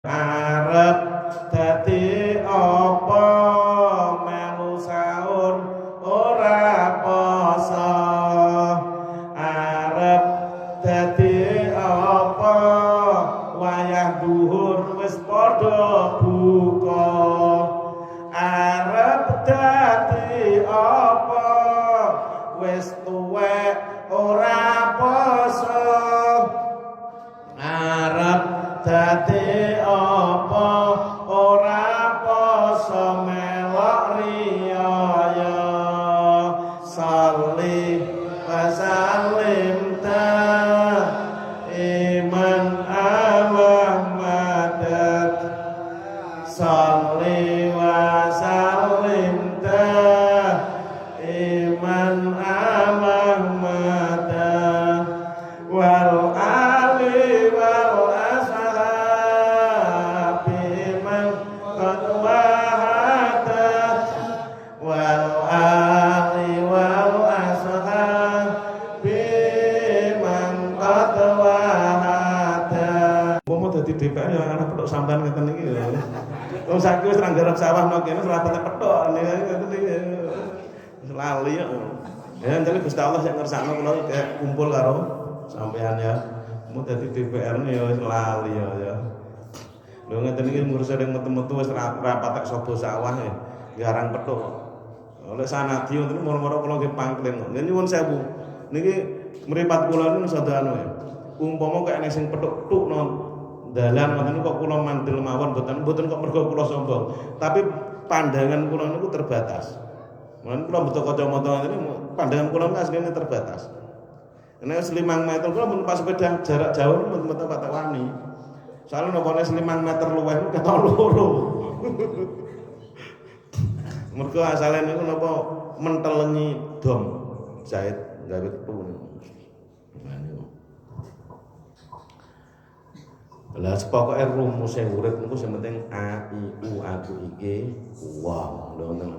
arep dadi apa melu sahur ora poso arep dadi apa wayah duhur wis padha buka arep dadi apa wis tuwek ora poso arep dadi apa ora poso melok riyaya salli wa sallim ta iman amadat salli wa sallim ta iman amadat wal ali wal ashabi man qad wahadat wal ali wal ashabi man qad wahadat. Mau dadi DPR ya anak petuk sampean ngeten iki lho. Wong saiki wis ra garap sawah nang kene ora patek petuk ngeten iki. Wis lali ya. Ya tapi Gusti Allah sing ngersakno kula kayak kumpul karo sampean ya. Mau dadi DPR ne ya wis lali ya. Lho ngeten iki ngurus sing metu-metu wis ra patek sapa sawah ya. Garang petuk. Oleh sanadi wonten moro-moro kula nggih pangkling. Nyuwun sewu. Niki mripat kula niku sada anu ya. Umpama kaya nek sing petuk tuk non dalan ngoten kok kula mandel mawon mboten kok mergo kula sombong. Tapi pandangan kula niku terbatas. Mun kula beto kacamata ngene pandangan kula asline terbatas. Nek 5 meter kula mun pas sepeda jarak jauh mboten patek wani. Soale napa nek 5 meter luwih ketok loro. Mergo asale niku napa mentelengi dom jahit gawe ketu. Lah pokoke rumus sing urip niku sing penting a i u aku iki wong lho ngoten.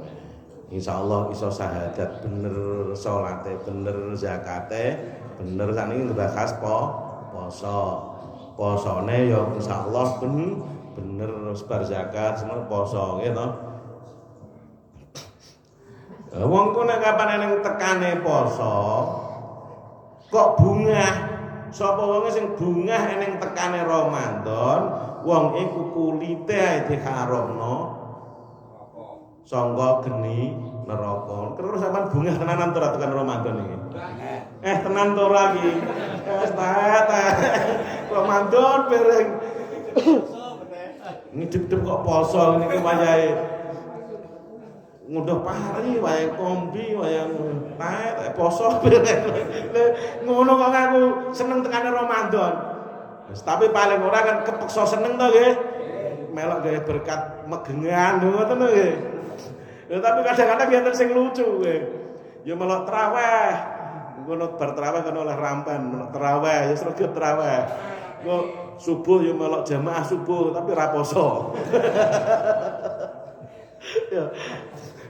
Insyaallah iso syahadat bener, salate bener, zakate bener saniki ngebahas poso. Posone ya insyaallah bener sebar zakat semua poso nggih to. Wong ku nek kapan ning tekane poso kok bungah. Sapa wonge sing bungah ning tekane Ramadan, wong iku kulite ae diharamno sangka geni neraka. Terus sampean bungah tenanan ora tekan Ramadan iki? Tenan to ora iki? Wis ta. Ramadan bareng. Ngidep-dep kok poso niki wayahe ngunduh pari, wayahe kombi, wayahe poso bareng. Ngono kok aku seneng tekane Ramadan. Tapi paling ora kan kepeksa seneng to nggih. Melok gawe berkat megengan ngoten lho nggih. Ya tapi kadang-kadang enten sing lucu nggih. Ya melok traweh. Ngono bar traweh kan oleh rampan, melok traweh ya sregep traweh. Kok subuh ya melok jamaah subuh tapi ra poso. Ya.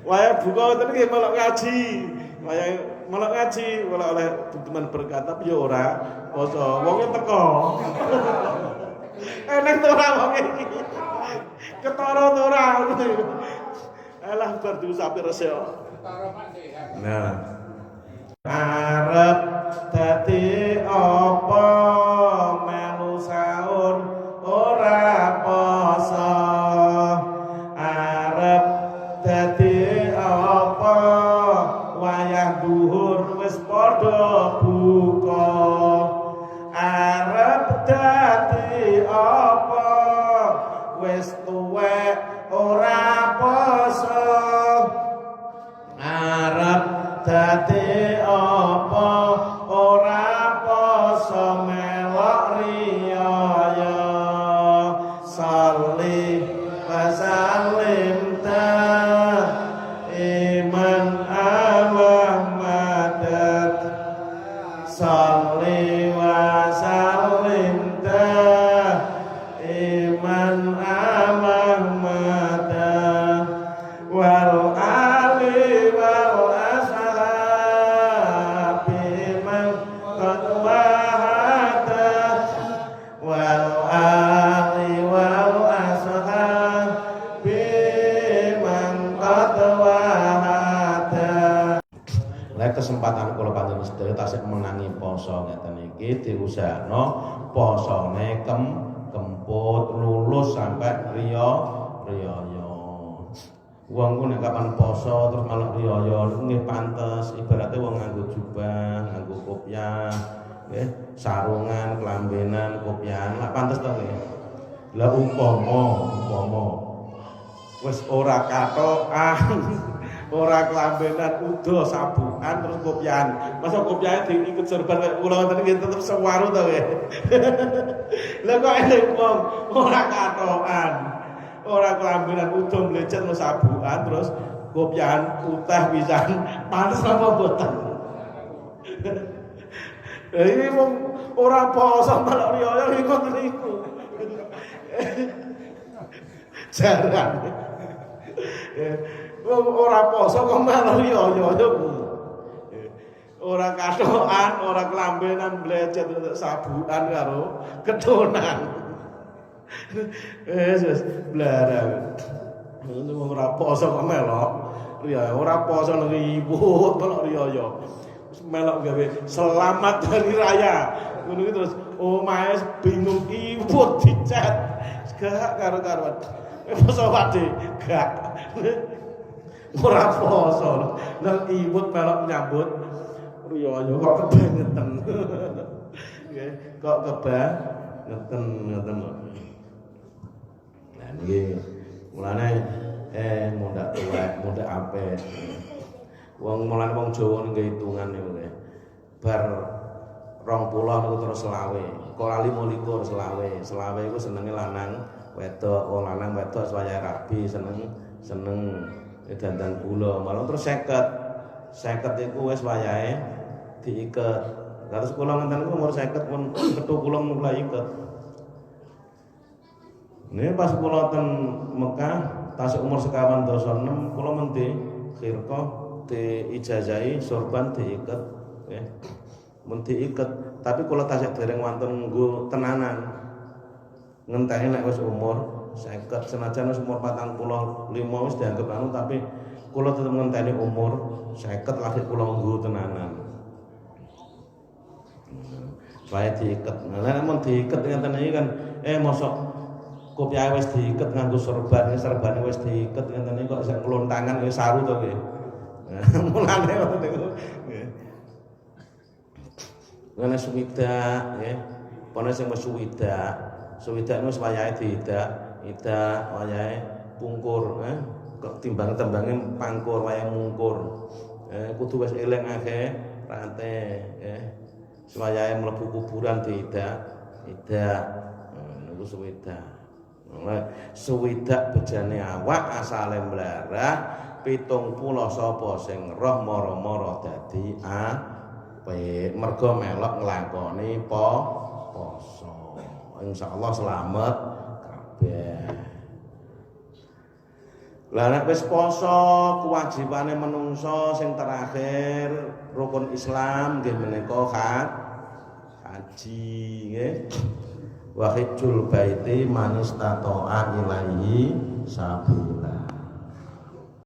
Waya buka ngoten iki melok ngaji. Waya melok ngaji, melok oleh teman berkat tapi ya ora poso. Wonge teko. Enek to ora wong iki. Ketara to ora. Alah berdu sapi resik. Nah. Arep dadi apa melu sahur ora poso. Arep dadi apa wayah duhur wis padha buka. Arep dadi apa wis tuwek ora poso. Arep dadi apa ora poso melok riyaya salli wa sallim ta iman amadat salli wa sallim ta iman amadat wal ali wal ashabi man qad wahadat wal ali wal kesempatan kula panjenengan sedaya tasih menangi poso ngeten iki diusahakno posone kemput lulus sampai riyaya. Wong ku nek kapan poso terus malah riyaya nggih pantes ibaratnya wong nganggo jubah, nganggo kopiah, nggih, sarungan, kelambenan, kopiahan, lak pantes to nggih. Lah umpama wis ora katokan, ora kelambenan, udo sabukan terus kopiahan. Masa kopiahe diikut sorban kaya kula ngoten iki tetep sewaru to nggih. Lah kok enek wong ora katokan, ora kelambenan, udo mlecet terus sabukan terus kopiahan uteh pisan. Pantes apa boten? Iki wong ora poso malah riyaya iki ngoten niku. Jarang. Wong ora poso kok malah riyaya. Ora katokan, ora kelambenan mlecet sabukan karo kedonan. Wis blarang. Wong ora poso kok melok riyaya, ora poso nang ibu melok riyaya. Melok gawe selamat hari raya. Ngono iki terus omahe bingung ibu dicet. Gak karo-karuan. Poso wade gak. Ora poso. Nang ibu melok nyambut riyaya kok kebangetan. Nggih, kok kebangetan ngoten. Lah niki mulane mundak tuwek, mundak apik. Wong mulane wong Jawa nggih hitungan niku nggih. Bar 20 niku terus selawe. Kok 25 selawe. Selawe iku senenge lanang wedok, wong lanang wedok swaya rabi seneng dandan kula. Malah terus 50. 50 iku wis wayahe diiket. Terus kula ngenten niku umur 50 pun kethu kula mulai iket. Nih pas kula ten Mekah tasik umur sekawan dosa 6 kula menti khirqah diijazahi sorban diiket nggih. Mun diiket tapi kula tasik dereng wonten nggo tenanan. Ngenteni nek wis umur 50 senajan wis umur 45 wis dianggap anu tapi kula tetep ngenteni umur 50 lagi kula nggo tenanan. Supaya diiket. Nah mun diiket ngenten iki kan mosok kopiah wis diiket nganggo sorban, serbane wis diiket ngenten iki kok sak klontangan wis saru to nggih. Mulane ngoten niku nggih. Ngene suwidak nggih. Pone sing wis suwidak. Suwidak niku wayahe diidak wayahe pungkur kok timbang-timbange pangkur wayahe mungkur. Kudu wis eling akeh rante nggih. Wayahe mlebu kuburan diidak niku suwidak. Suwidak bejane awak asale mlarah 70 sapa sing roh mara-mara dadi apik mergo melok nglakoni poso. Insyaallah selamat kabeh. Lah nek wis poso kewajibane menungso sing terakhir rukun Islam nggih menika haji nggih. Wa hajjul baiti man istata'a ilaihi sabila.